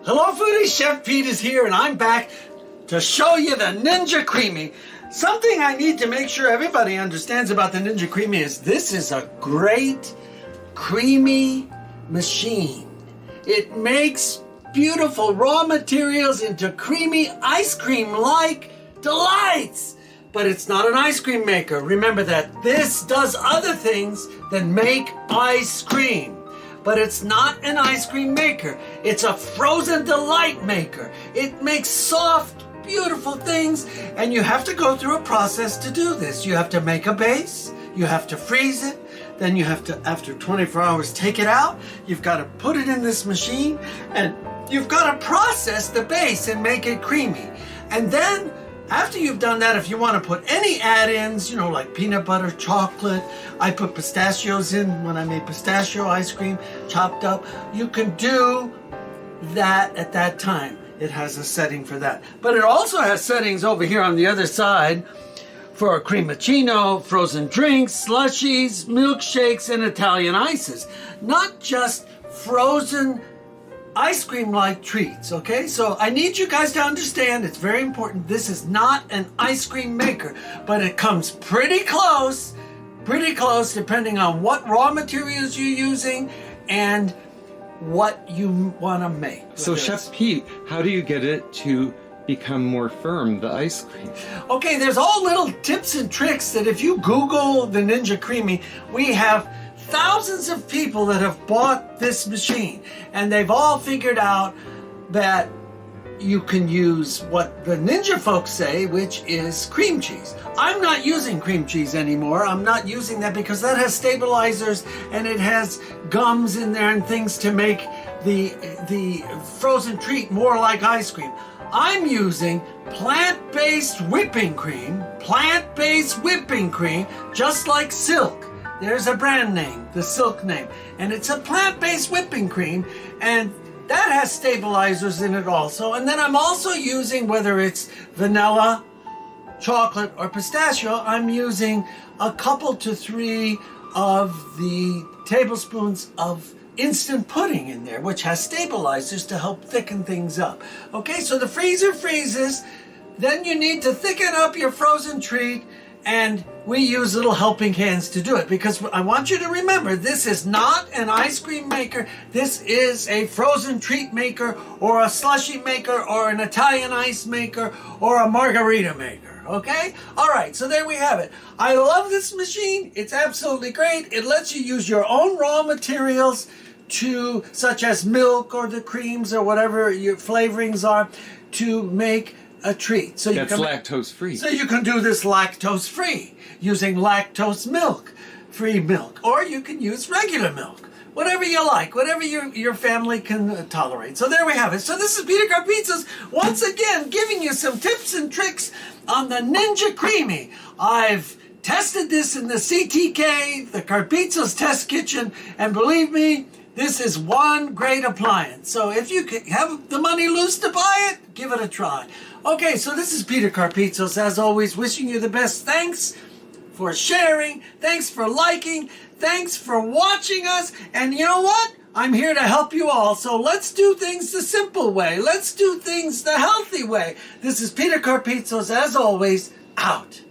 Hello foodies, Chef Pete is here and I'm back to show you the Ninja Creami. Something I need to make sure everybody understands about the Ninja Creami is this is a great creamy machine. It makes beautiful raw materials into creamy ice cream-like delights. But it's not an ice cream maker. Remember that this does other things than make ice cream. But it's not an ice cream maker. It's a frozen delight maker. It makes soft, beautiful things, and you have to go through a process to do this. You have to make a base, you have to freeze it, then you have to, after 24 hours, take it out. You've got to put it in this machine, and you've got to process the base and make it creamy. And then, after you've done that, if you want to put any add-ins, like peanut butter, chocolate, I put pistachios in when I made pistachio ice cream, chopped up. You can do that at that time. It has a setting for that. But it also has settings over here on the other side for a cremacino, frozen drinks, slushies, milkshakes, and Italian ices. Not just frozen ice cream-like treats, okay? So I need you guys to understand, it's very important, this is not an ice cream maker, but it comes pretty close depending on what raw materials you're using and what you want to make. So Chef Pete, how do you get it to become more firm, the ice cream? Okay, there's all little tips and tricks that if you Google the Ninja Creami, we have thousands of people that have bought this machine, and they've all figured out that you can use what the Ninja folks say, which is cream cheese. I'm not using cream cheese anymore. I'm not using that because that has stabilizers and it has gums in there and things to make the frozen treat more like ice cream. I'm using plant-based whipping cream, just like Silk. There's a brand name, the Silk name, and it's a plant-based whipping cream, and that has stabilizers in it also. And then I'm also using, whether it's vanilla, chocolate, or pistachio, I'm using a couple to 3 of the tablespoons of instant pudding in there, which has stabilizers to help thicken things up. Okay, so the freezer freezes, then you need to thicken up your frozen treat, and we use little helping hands to do it because I want you to remember this is not an ice cream maker. This is a frozen treat maker or a slushy maker or an Italian ice maker or a margarita maker. Okay? All right, so there we have it. I love this machine. It's absolutely great. It lets you use your own raw materials such as milk or the creams or whatever your flavorings are to make a treat. So that's lactose free. So you can do this lactose free using lactose milk, free milk, or you can use regular milk, whatever you like, whatever your family can tolerate. So there we have it. So this is Peter Carpizzos once again giving you some tips and tricks on the Ninja Creami. I've tested this in the CTK, the Carpizzos Test Kitchen, and believe me, this is one great appliance. So if you have the money loose to buy it, give it a try. Okay, so this is Peter Carpizzos, as always, wishing you the best. Thanks for sharing. Thanks for liking. Thanks for watching us. And you know what? I'm here to help you all. So let's do things the simple way. Let's do things the healthy way. This is Peter Carpizzos, as always, out.